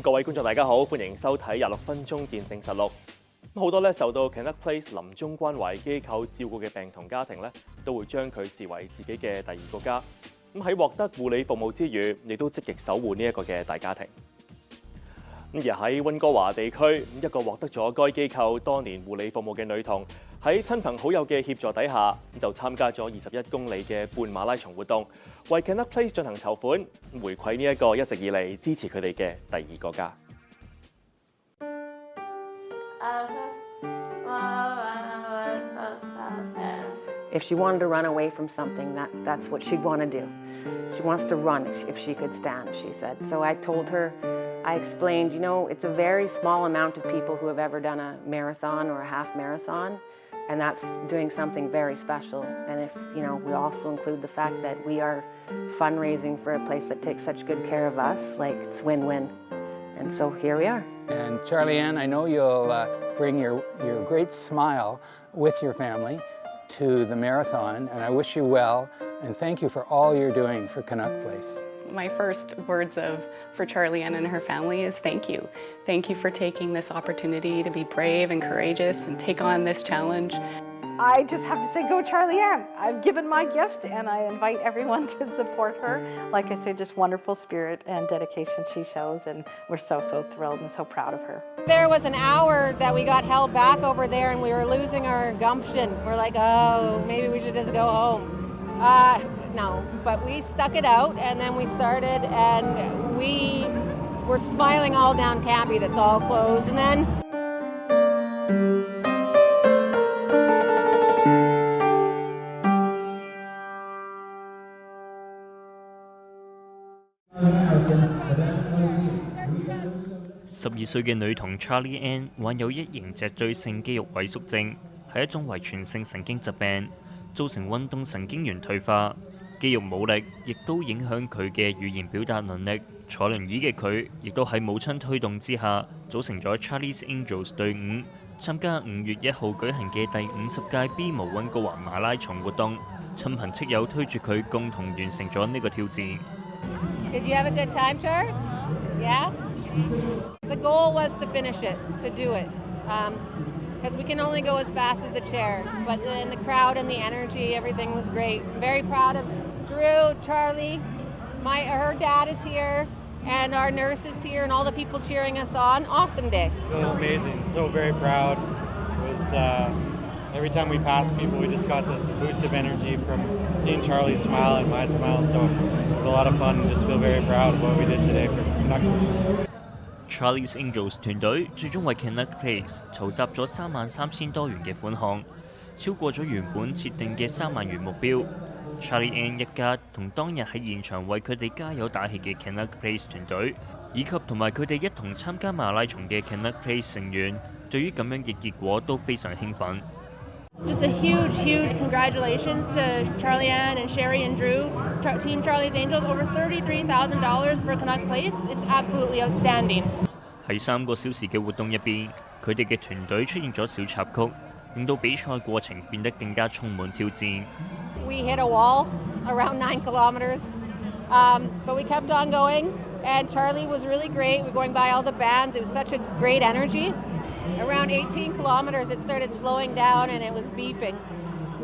各位觀眾大家好，歡迎收睇26分鐘見證實錄。好多受到 Canuck Place 臨終關懷機構照顧嘅病童家庭都會將佢視為自己嘅第二個家。喺獲得護理服務之餘，亦都積極守護呢一個嘅大家庭。而喺溫哥華地區，一個獲得咗該機構多年護理服務嘅女童，喺親朋好友嘅協助底下，就參加咗21公里嘅半馬拉松活動，為 Canuck Place 進行籌款，回饋呢一個一直以嚟支持佢哋嘅第二個家。If she wanted to run away from something, that's what she'd want to do. She wants to run if she could stand, she said. So I told her, I explained, it's a very small amount of people who have ever done a marathon or a half marathon, and that's doing something very special. And if, we also include the fact that we are fundraising for a place that takes such good care of us, like it's win-win. And so here we are. And Charlie Ann, I know you'll bring your great smile with your family to the marathon, and I wish you well, and thank you for all you're doing for Canuck Place. My first words for Charlie Ann and her family is thank you. Thank you for taking this opportunity to be brave and courageous and take on this challenge. I just have to say, go Charlie Ann. I've given my gift and I invite everyone to support her. Like I said, just wonderful spirit and dedication she shows, and we're so thrilled and so proud of her. There was an hour that we got held back over there and we were losing our gumption. We're like, oh, maybe we should just go home. No, but we stuck it out and then we started and we were smiling all down Campy that's all closed, and then12歲嘅女童 Charlie Ann 患有一型脊椎性肌肉萎縮症，係一種遺傳性神經疾病，造成運動神經元退化，肌肉冇力，亦都影響佢嘅語言表達能力。坐輪椅嘅佢，亦都喺母親推動之下，組成咗 Charlie's Angels 隊伍，參加5月1號舉行嘅第50屆 B 無溫哥華馬拉松活動。親朋戚友推住佢，共同完成咗呢個挑戰。Did you have a good time, Char? Yeah? The goal was to finish it, to do it. Because we can only go as fast as the chair. But in the crowd and the energy, everything was great. I'm very proud of Drew, Charlie. Her dad is here, and our nurse is here, and all the people cheering us on. Awesome day. Amazing. So very proud. It was every time we passed people, we just got this boost of energy from seeing Charlie smile and my smile. So it was a lot of fun, and just feel very proud of what we did today for Canuck. Charlie's Angels 團隊最終為 Canuck Place 籌集咗33000多元嘅款項，超過咗原本設定嘅3萬元目標。Charlie Ann 一家同當日喺現場為佢哋加油打氣嘅 Canuck Place 團隊，以及同埋佢哋一同參加馬拉松嘅 Canuck Place 成員，對於咁樣嘅結果都非常興奮。Just a huge congratulations to Charlie Ann and Sherry and Drew, Team Charlie's Angels, over $33,000 for Canuck Place. It's absolutely outstanding. 喺3個小時嘅活動入邊，佢哋嘅團隊出現咗小插曲，令到比賽過程變得更加充滿挑戰。We hit a wall around 9 kilometers, but we kept on going, and Charlie was really great. We're going by all the bands. It was such a great energy. Around 18 kilometers, it started slowing down and it was beeping.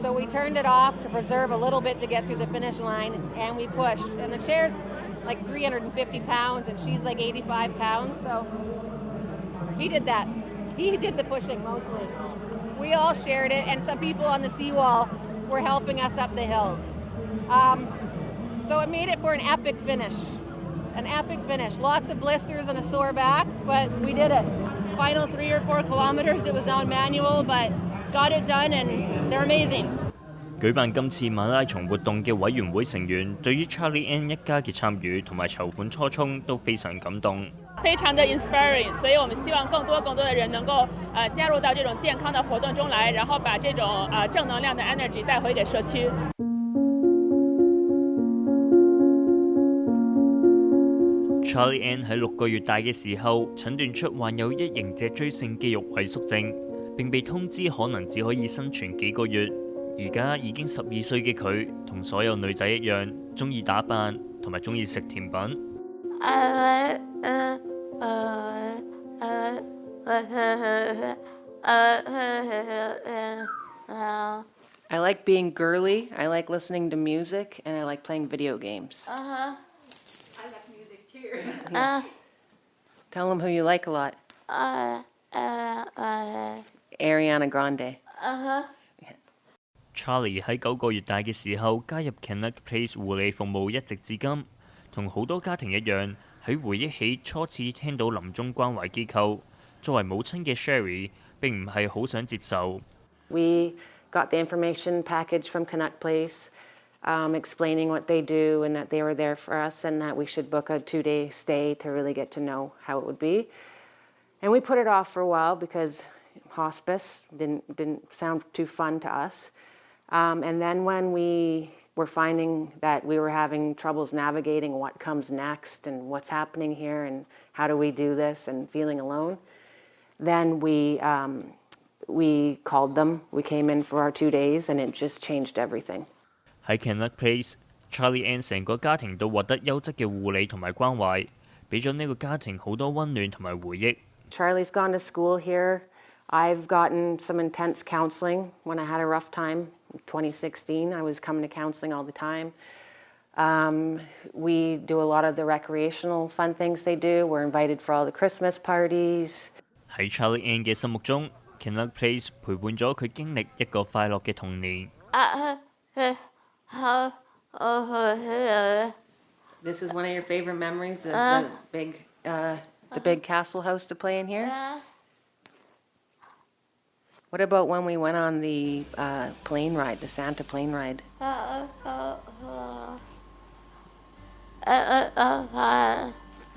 So we turned it off to preserve a little bit to get through the finish line, and we pushed. And the chair's like 350 pounds, and she's like 85 pounds, so he did that. He did the pushing mostly. We all shared it, and some people on the seawall were helping us up the hills. So it made it for an epic finish. An epic finish. Lots of blisters and a sore back, but we did it. Final 3 or 4 kilometers, it was on manual, but got it done, and they're amazing. 舉辦今次馬拉松活動嘅委員會成員對於 Charlie Ann 一家嘅參與同埋籌款初衷都非常感動。非常的 inspiring， 所以我們希望更多的人能夠加入到這種健康的活動中來，然後把這種正能量的 energy 帶回給社區。Charlie Ann 喺6個月大嘅時候診斷出患有一型脊椎性肌肉萎縮症，並被通知可能只可以生存幾個月。而家已經12歲嘅佢，同所有女仔一樣，中意打扮同埋中意食甜品。I like being girly, I like listening to music, and I like playing video games. I like music too. Tell them who you like a lot. Ariana Grande. Charlie 喺9個月大嘅時候加入 Connect Place 護理服務，一直至今，同好多家庭一樣，喺回憶起初次聽到臨終關懷機構，作為母親嘅 Sherry 並唔係好想接受。We got the information package from Connect Place, explaining what they do and that they were there for us and that we should book a 2-day stay to really get to know how it would be. And we put it off for a while because hospice didn't sound too fun to us. And then when we were finding that we were having troubles navigating what comes next and what's happening here and how do we do this and feeling alone, then we called them. We came in for our 2 days and it just changed everything. 喺 Connect Place，Charlie Ann 成個家庭都獲得優質嘅護理同埋關懷，俾咗呢個家庭好多溫暖同埋回憶。Charlie's gone to school here. I've gotten some intense counseling when I had a rough time. In 2016, I was coming to counseling all the time. We do a lot of the recreational fun things they do. We're invited for all the Christmas parties. 喺 Charlie Ann 嘅心目中 ，Connect Place 陪伴咗佢經歷一個快樂嘅童年。This is one of your favorite memories of the big castle house to play in here? What about when we went on the plane ride, the Santa plane ride?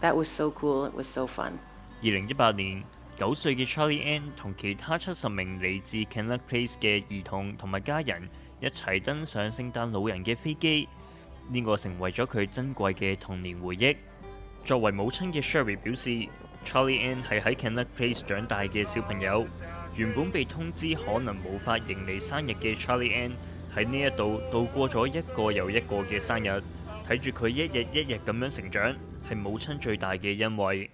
That was so cool. It was so fun. 2018年，9歲嘅 Charlie Ann 同其他70名嚟自 Connect Place 嘅兒童同埋家人一齊登上聖誕老人嘅飛機，呢個成為咗佢珍貴嘅童年回憶。作為母親嘅 Sherry 表示 ，Charlie Ann 係喺 Connect Place 長大嘅小朋友。原本被通知可能無法迎嚟生日嘅 Charlie Ann 喺呢一度度過咗一個又一個嘅生日，睇住佢一日一日咁樣成長，係母親最大嘅欣慰。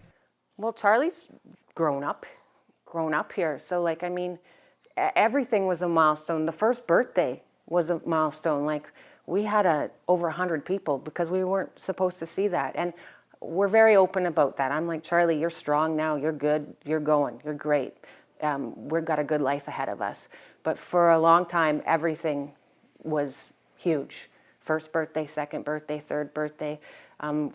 Well, Charlie's grown up here. So, like, I mean, everything was a milestone. The first birthday was a milestone. Like, we had over 100 people because we weren't supposed to see that. And we're very open about that. I'm like, Charlie, you're strong now. You're good. You're going. You're great. We've got a good life ahead of us. But for a long time, everything was huge. First birthday, second birthday, third birthday.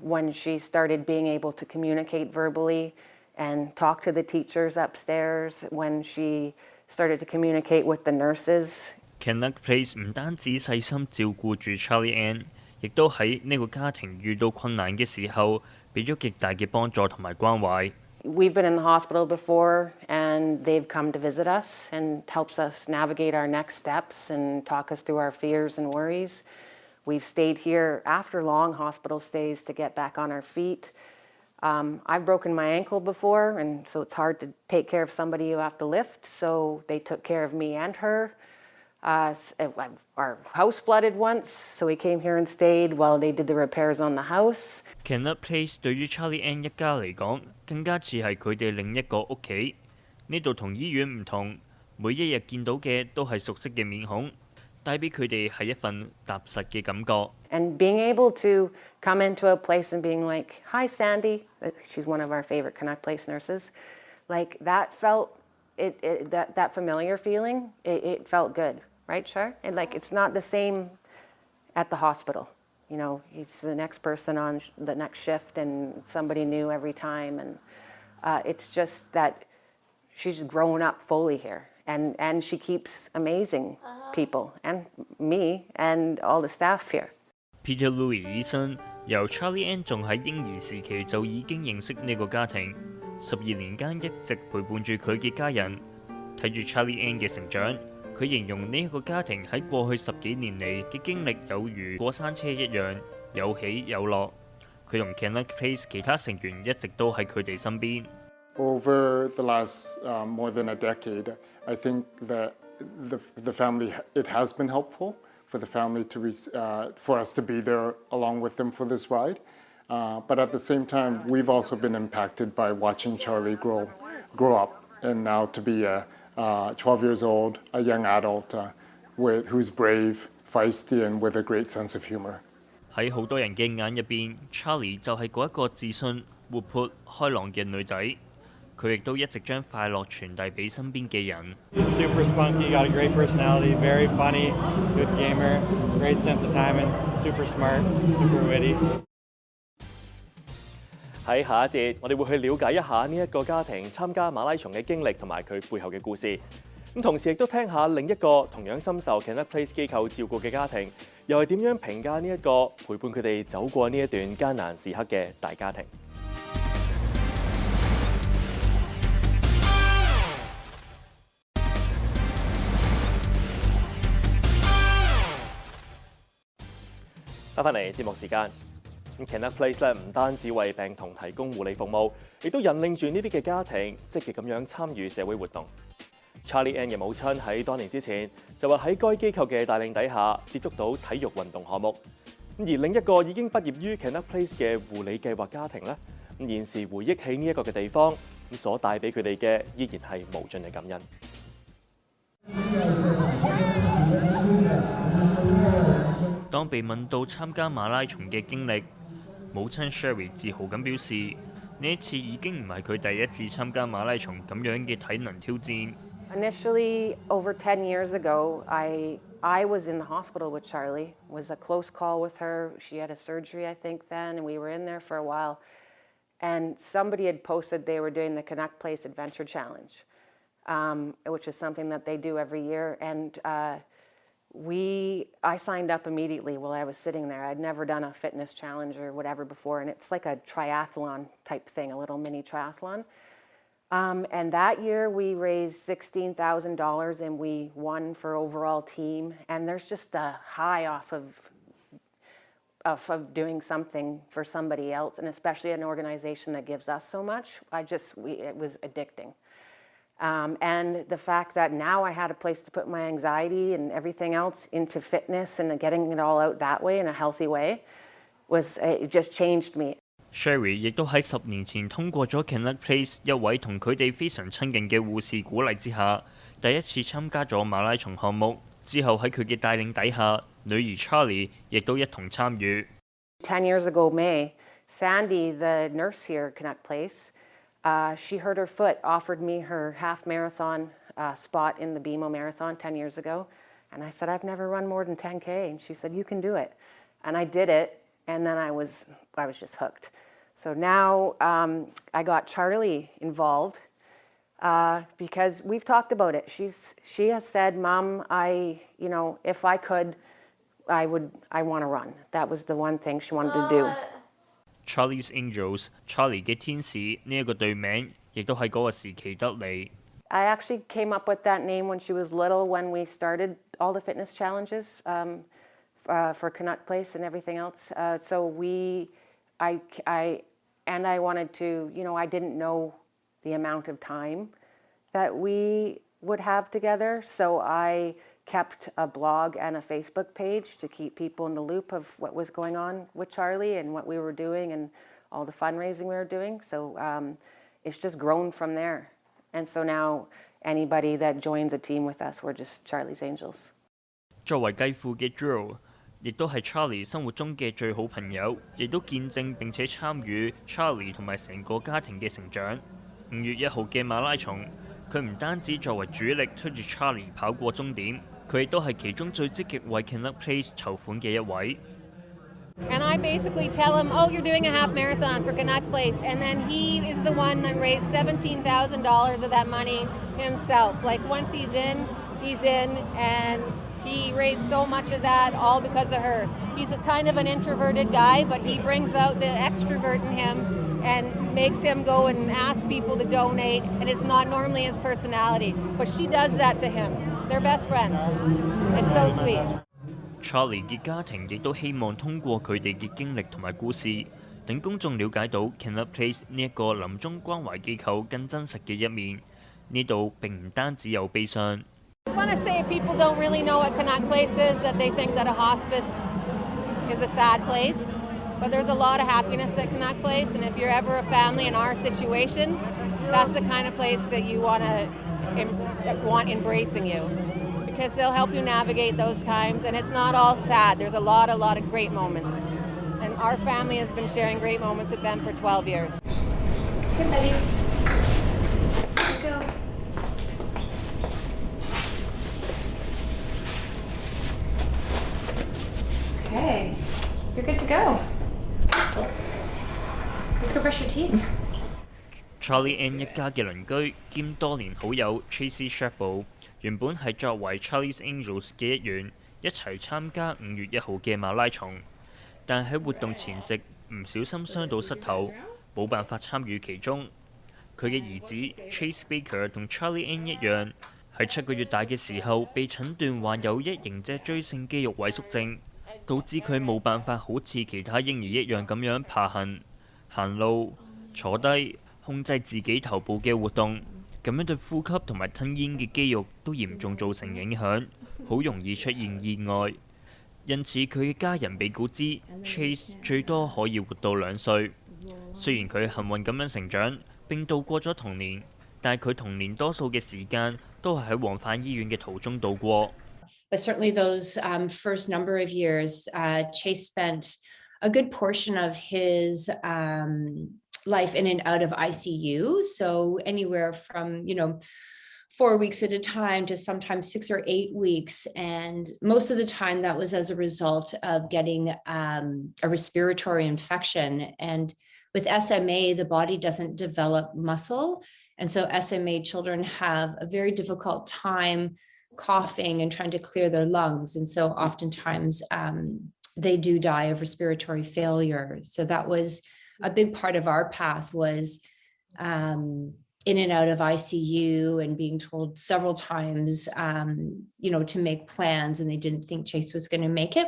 When she started being able to communicate verbally and talk to the teachers upstairs, when she started to communicate with the nurses. Connect Place 唔單止細心照顧住 Charlie Ann， 亦都喺呢個家庭遇到困難嘅時候，俾咗極大嘅幫助同埋關懷。We've been in the hospital before, and they've come to visit us and helps us navigate our next steps and talk us through our fears and worries. We've stayed here after long hospital stays to get back on our feet. I've broken my ankle before, and so it's hard to take care of somebody you have to lift, so they took care of me and her. Our house flooded once, so we came here and stayed while they did the repairs on the house. Connect Place 對於 Charlie Ann 一家嚟講，更加似係佢哋另一個屋企。呢度同醫院唔同，每一日見到嘅都係熟悉嘅面孔，帶俾佢哋係一份踏實嘅感覺。And being able to come into a place and being like, "Hi, Sandy," she's one of our favorite Connect Place nurses. Like that felt that familiar feeling. It felt good. Right, Char? And like it's not the same at the hospital. You know, he's the next person on the next shift and somebody new every time. And it's just that she's grown up fully here. And she keeps amazing people and me and all the staff here. Peter Louis 醫生由 Charlie Ann 仲喺嬰兒時期就已經認識呢個家庭，12年間一直陪伴住佢嘅家人，睇住 Charlie Ann 嘅成長。佢形容呢一個家庭喺過去10幾年嚟嘅經歷有如過山車一樣，有起有落。佢同 Connect Place 其他成員一直都喺佢哋身邊。Over the last more than a decade, I think that the family, it has been helpful for the family to for us to be there along with them for this ride. But at the same time, we've also been impacted by watching Charlie grow up, and now to be 12 years old, a young adult who's brave, feisty, and with a great sense of humor. 喺好多人嘅眼入邊 ，Charlie 就係嗰一個自信、活潑、開朗嘅女仔。佢亦都一直將快樂傳遞俾身邊嘅人。Super spunky, got a great personality, very funny, good gamer, great sense of timing, super smart, super witty. 喺下一節，我哋會去了解一下呢一個家庭參加馬拉松嘅經歷同埋佢背後嘅故事。咁同時亦都聽下另一個同樣深受 Connect Place 機構照顧嘅家庭，又係點樣評價呢一個陪伴佢哋走過呢一段艱難時刻嘅大家庭。翻嚟節目時間。Connect Place 咧唔單止為病童提供護理服務，亦都引領住呢啲嘅家庭積極咁樣參與社會活動。Charlie Ann 嘅母親喺多年之前就話喺該機構嘅帶領底下接觸到體育運動項目。而另一個已經畢業於 Connect Place 嘅護理計劃家庭咧，現時回憶起呢一個嘅地方，所帶俾佢哋嘅依然係無盡嘅感恩。當被問到參加馬拉松嘅經歷，母親 Sherry 自豪咁表示：呢一次已經唔係佢第一次參加馬拉松咁樣嘅體能挑戰。Initially, over 10 years ago, I was in the hospital with Charlie. It was a close call with her. She had a surgery, I think, then, and we were in there for a while. And somebody had posted they were doing the Connect Place Adventure Challenge, which is something that they do every year. And I signed up immediately while I was sitting there. I'd never done a fitness challenge or whatever before, and it's like a triathlon type thing, a little mini triathlon. And that year we raised $16,000 and we won for overall team. And there's just a high off of doing something for somebody else, and especially an organization that gives us so much. It was addicting. And the fact that now I had a place to put my anxiety and everything else into fitness and getting it all out that way in a healthy way it just changed me. Sherry 亦都喺10年前通過咗 Connect Place 一位同佢哋非常親近嘅護士鼓勵之下，第一次參加咗馬拉松項目。之後喺佢嘅帶領底下，女兒 Charlie 亦都一同參與。10 years ago May, Sandy, the nurse here at Connect Place, she hurt her foot, offered me her half marathon spot in the BMO Marathon 10 years ago. And I said, I've never run more than 10K. And she said, you can do it. And I did it. And then I was just hooked. So now I got Charlie involved because we've talked about it. She has said, Mom, if I could, I want to run. That was the one thing she wanted to do. Charlie's Angels, Charlie 嘅天使呢一個隊名，亦都喺嗰個時期得嚟。I actually came up with that name when she was little, when we started all the fitness challenges for Connect Place and everything else. I wanted to, I didn't know the amount of time that we would have together, so I kept a blog and a Facebook page to keep people in the loop of what was going on with Charlie and what we were doing and all the fundraising we were doing. So it's just grown from there. And so now anybody that joins a team with us, we're just Charlie's Angels. 作為繼父嘅 Drew， 亦都係 Charlie 生活中嘅最好朋友，亦都見證並且參與 Charlie 同埋成個家庭嘅成長。5月1號嘅馬拉松，佢唔單止作為主力推住 Charlie 跑過終點，佢亦都係其中最積極為 Connect Place 籌款嘅一位。And I basically tell him, oh, you're doing a half marathon for Connect Place. And then he is the one that raised $17,000 of that money himself. Like once he's in, and he raised so much of that all because of her. He's a kind of an introverted guy, but he brings out the extrovert in him and makes him go and ask people to donate. And it's not normally his personality, but she does that to him. They're best friends. It's so sweet. Charlie 嘅家庭亦都希望通過佢哋嘅經歷同埋故事，等公眾了解到 Connect Place 呢一個臨終關懷機構更真實嘅一面。呢度並唔單止有悲傷。I just want to say if people don't really know what Connect Place is, that they think that a hospice is a sad place. But there's a lot of happiness at Canuck Place, and if you're ever a family in our situation, that's the kind of place that you want embracing you, because they'll help you navigate those times, and it's not all sad. There's a lot of great moments, and our family has been sharing great moments with them for 12 years. Good, buddy. Go. Okay, you're good to go. Let's go brush your teeth. Charlie Ann 一家嘅鄰居兼多年好友 Tracy Sharple 原本係作為 Charlie's Angels 嘅一員，一齊參加5月1號嘅馬拉松，但喺活動前夕唔小心傷到膝頭，冇辦法參與其中。佢嘅兒子 Chase Baker 同 Charlie Ann 一樣，喺7個月大嘅時候被診斷患有一型脊椎性肌肉萎縮症，導致佢冇辦法好似其他嬰兒一樣咁樣爬行、行路、坐低。控制自己頭部嘅活動，咁樣對呼吸同埋吞咽嘅肌肉都嚴重造成影響，好容易出現意外。因此佢嘅家人被告知 Chase 最多可以活到2歲。雖然佢幸運咁樣成長並度過咗童年，但係佢童年多數嘅時間都係喺往返醫院嘅途中度過。But certainly those first number of years, Chase spent a good portion of his life in and out of ICU, so anywhere from 4 weeks at a time to sometimes 6 or 8 weeks, and most of the time that was as a result of getting a respiratory infection. And with SMA, the body doesn't develop muscle, and so SMA children have a very difficult time coughing and trying to clear their lungs, and so oftentimes they do die of respiratory failure. So that was a big part of our path, was in and out of ICU and being told several times, to make plans, and they didn't think Chase was going to make it.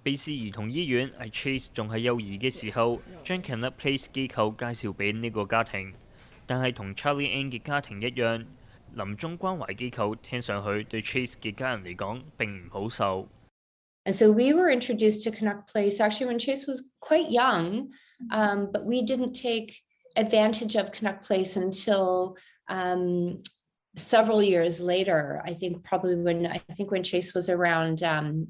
卑斯兒童醫院喺 Chase 仲係幼兒嘅時候，將 Canuck Place 機構介紹俾呢個家庭，但係同 Charlie Ann 嘅家庭一樣，臨終關懷機構聽上去對 Chase 嘅家人嚟講並唔好受。And so we were introduced to Canuck Place actually when Chase was quite young, but we didn't take advantage of Canuck Place until several years later. I think probably when Chase was around 10?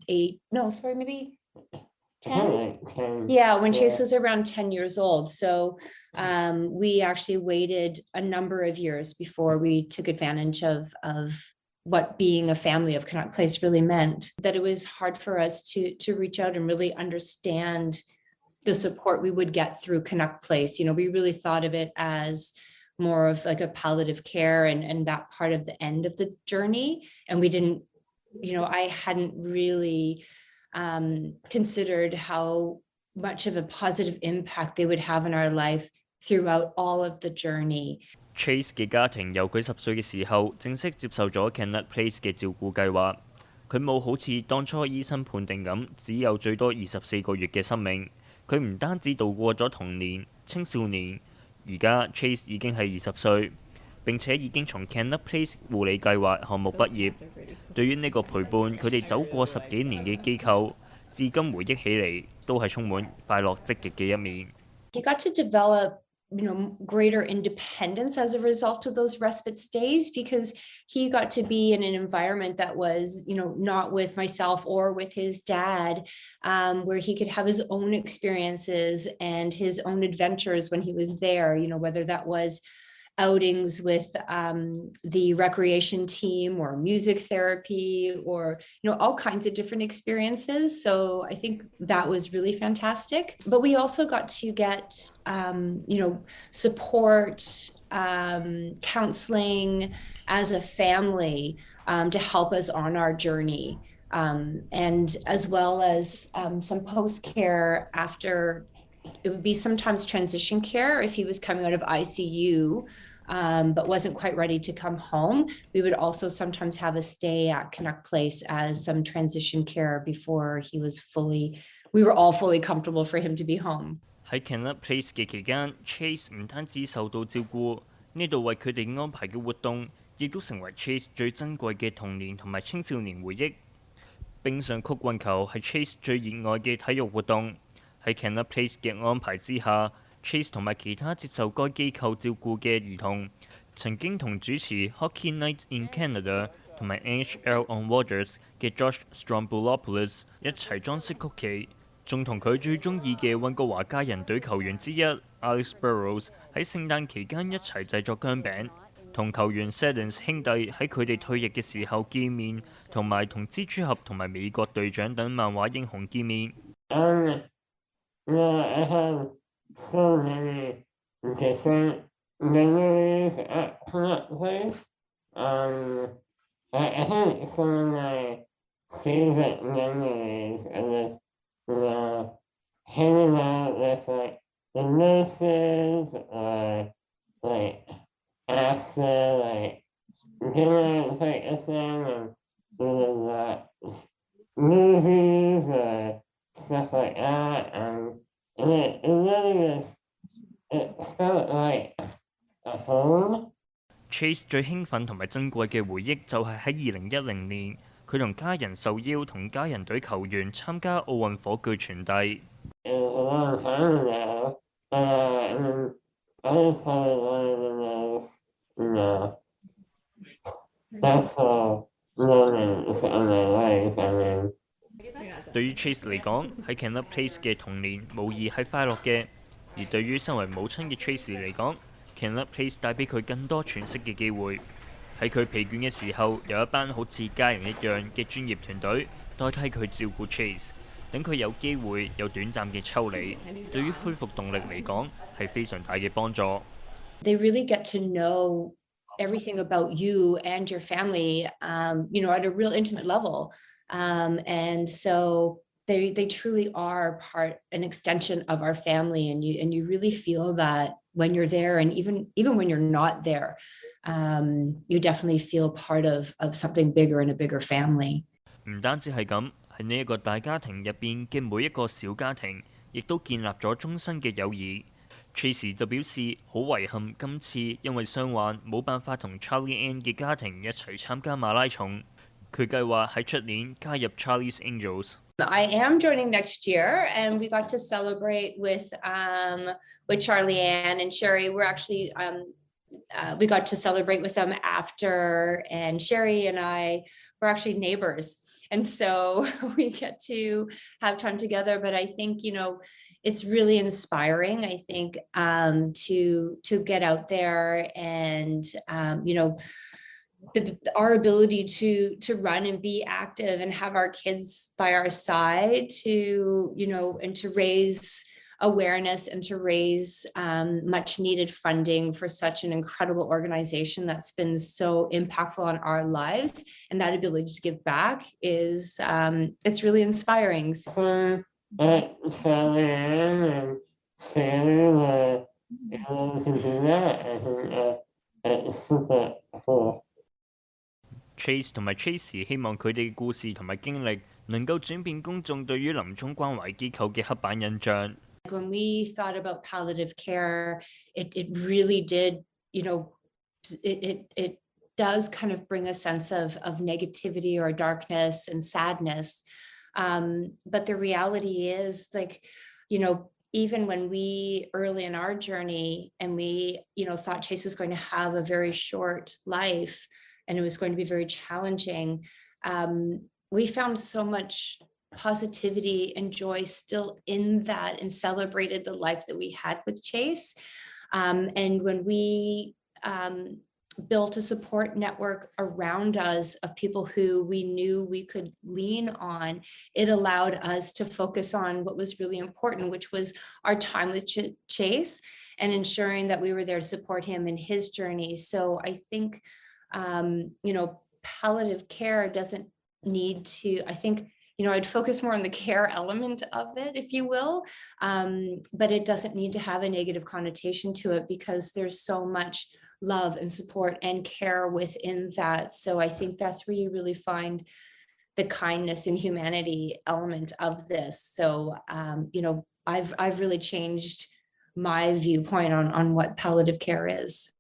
Yeah, when Chase was around 10 years old. So we actually waited a number of years before we took advantage of what being a family of Canuck Place really meant, that it was hard for us to reach out and really understand the support we would get through Canuck Place. We really thought of it as more of like a palliative care and that part of the end of the journey. And we didn't, I hadn't really considered how much of a positive impact they would have in our life throughout all of the journey. Chase 嘅家庭由佢10歲嘅時候正式接受咗 Canuck Place 嘅照顧計劃。佢冇好似當初醫生判定咁，只有最多24個月嘅生命。佢唔單止度過咗童年、青少年，而家 Chase 已經係20歲，並且已經從 Canuck Place 護理計劃項目畢業。對於呢個陪伴佢哋走過10幾年嘅機構，至今回憶起嚟都係充滿快樂積極嘅一面。He got to develop greater independence as a result of those respite stays, because he got to be in an environment that was, not with myself or with his dad, where he could have his own experiences and his own adventures when he was there, whether that was outings with the recreation team or music therapy or all kinds of different experiences. So I think that was really fantastic. But we also got to get support, counseling as a family to help us on our journey, and as well as some post-care after. It would be sometimes transition care if he was coming out of ICU, but wasn't quite ready to come home. We would also sometimes have a stay at Canuck Place as some transition care before we were all fully comfortable for him to be home. 喺 Canuck Place 嘅期間 ，Chase 唔單止受到照顧，呢度為佢哋安排嘅活動，亦都成為 Chase 最珍貴嘅童年同埋青少年回憶。冰上曲棍球係 Chase 最熱愛嘅體育活動。喺 Canada Place 嘅安排之下 ，Chase 同埋其他接受該機構照顧嘅兒童，曾經同主持 Hockey Night in Canada 同埋 NHL on Waters 嘅 Josh Strombouopoulos 一齊裝飾曲奇，仲同佢最中意嘅溫哥華家人隊球員之一 Alex Burrows 喺聖誕期間一齊製作薑餅，同球員 Sedens 兄弟喺佢哋退役嘅時候見面，同埋同蜘蛛俠同埋美國隊長等漫畫英雄見面。I have so many different memories at Canada Place. I think some of my favorite memories are just, hanging out with the nurses or after dinner with them and movies or stuff like that. And it really was, it felt like a home. Chase 最興奮同埋珍貴嘅回憶就係喺2010年，佢同家人受邀同家人隊球員參加奧運火炬傳遞。It was a long time ago, I just had one of the most, special moments of my life. 對於 Chase 嚟講，喺 Canada Place 嘅童年無疑係快樂嘅，而對於身為母親嘅 Chase 嚟講，Canada Place 帶俾佢更多喘息嘅機會。喺佢疲倦嘅時候，有一班好似家人一樣嘅專業團隊代替佢照顧 Chase， 等佢有機會有短暫嘅抽離。對於恢復動力嚟講，係非常大嘅幫助。They really get to know everything about you and your family, at a real intimate level. And so they truly are an extension of our family, and you really feel that when you're there, and even when you're not there, you definitely feel part of something bigger and a bigger family. 唔單止係咁，喺呢一個大家庭入邊嘅每一個小家庭，亦都建立咗終身嘅友誼。Tracy 就表示好遺憾，今次因為傷患冇辦法同 Charlie Ann 嘅家庭一齊參加馬拉松。佢計劃喺出年加入 Charlie's Angels。I am joining next year, and we got to celebrate with Charlie Ann and Sherry. We're actually we got to celebrate with them after, and Sherry and I were actually neighbors. And so we get to have time together. But I think, it's really inspiring, I think, to get out there and, our ability to run and be active and have our kids by our side and to raise awareness and to raise much needed funding for such an incredible organization that's been so impactful on our lives, and that ability to give back is it's really inspiring. Chase 同埋 Tracy 希望佢哋嘅故事同埋經歷能夠轉變公眾對於臨終關懷機構嘅刻板印象。When we thought about palliative care, it really did, it does kind of bring a sense of negativity or darkness and sadness. But the reality is, even when we early in our journey and we, thought Chase was going to have a very short life and it was going to be very challenging, we found so much positivity and joy still in that and celebrated the life that we had with Chase. And when we built a support network around us of people who we knew we could lean on, it allowed us to focus on what was really important, which was our time with Chase and ensuring that we were there to support him in his journey. So I think, palliative care doesn't need to, I think, I'd focus more on the care element of it, if you will, but it doesn't need to have a negative connotation to it because there's so much love and support and care within that. So I think that's where you really find the kindness and humanity element of this. So, I've really changed my viewpoint on what palliative care is.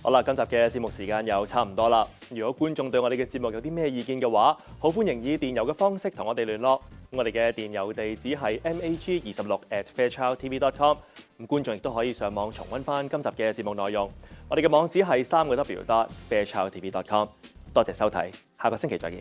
好啦，今集嘅節目時間又差唔多啦。如果觀眾對我哋嘅節目有啲咩意見嘅話，好歡迎以電郵嘅方式同我哋聯絡。我哋嘅電郵地址係mag26@fairchildtv.com。咁觀眾亦都可以上網重溫翻今集嘅節目內容。我哋嘅網址係3個W.fairchildtv.com。多謝收睇，下個星期再見。